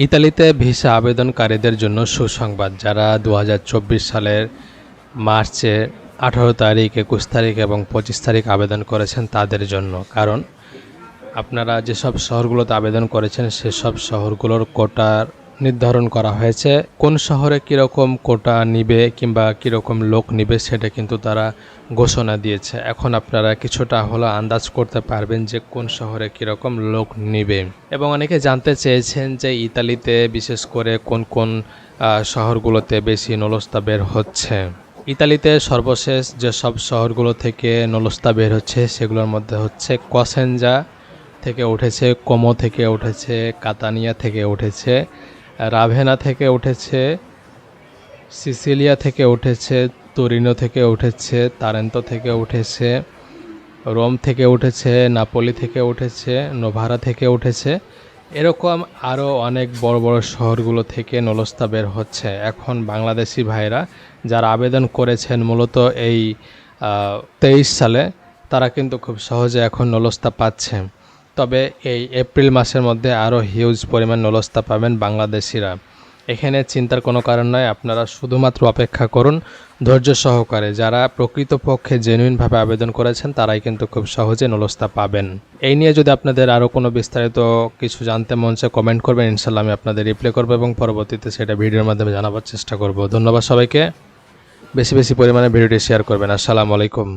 ইতালিতে ভিসা আবেদনকারীদের জন্য সুসংবাদ। যারা 2024 সালের মার্চের 18 তারিখ, 21 তারিখ এবং 25 তারিখ আবেদন করেছেন তাদের জন্য। কারণ আপনারা যেসব শহরগুলোতে আবেদন করেছেন সেসব শহরগুলোর কোটার নির্ধারণ করা হয়েছে। কোন শহরে কীরকম কোটা নিবে কিংবা কীরকম লোক নিবে সেটা কিন্তু তারা ঘোষণা দিয়েছে। এখন আপনারা কিছুটা হলো আন্দাজ করতে পারবেন যে কোন শহরে কীরকম লোক নিবে। এবং অনেকে জানতে চেয়েছেন যে ইতালিতে বিশেষ করে কোন কোন শহরগুলোতে বেশি নলস্তা বের হচ্ছে। ইতালিতে সর্বশেষ যেসব শহরগুলো থেকে নলস্তা বের হচ্ছে সেগুলোর মধ্যে হচ্ছে কসেনজা থেকে উঠেছে, কোমো থেকে উঠেছে, কাতানিয়া থেকে উঠেছে, রাভেনা থেকে উঠেছে, সিসিলিয়া থেকে উঠেছে, তুরিনো থেকে উঠেছে, তারেন্তো থেকে উঠেছে, রোম থেকে উঠেছে, নাপোলি থেকে উঠেছে, নোভারা থেকে উঠেছে। এরকম আরও অনেক বড় বড় শহরগুলো থেকে নলস্তা বের হচ্ছে। এখন বাংলাদেশি ভাইরা যারা আবেদন করেছেন মূলত এই 23 সালে, তারা কিন্তু খুব সহজে এখন নলস্তা পাচ্ছে। তবে এই এপ্রিল মাসের মধ্যে আরও হিউজ পরিমাণ নলস্তা পাবেন বাংলাদেশিরা। এখানে চিন্তার কোনো কারণ নয়, আপনারা শুধুমাত্র অপেক্ষা করুন ধৈর্য সহকারে। যারা প্রকৃতপক্ষে জেনুইনভাবে আবেদন করেছেন তারাই কিন্তু খুব সহজে নলস্তা পাবেন। এই নিয়ে যদি আপনাদের আরও কোনো বিস্তারিত কিছু জানতে মন চায় কমেন্ট করবেন, ইনশাল্লাহ আমি আপনাদের রিপ্লাই করবো এবং পরবর্তীতে সেটা ভিডিওর মাধ্যমে জানাবার চেষ্টা করব। ধন্যবাদ সবাইকে। বেশি বেশি পরিমাণে ভিডিওটি শেয়ার করবেন। আসসালামু আলাইকুম।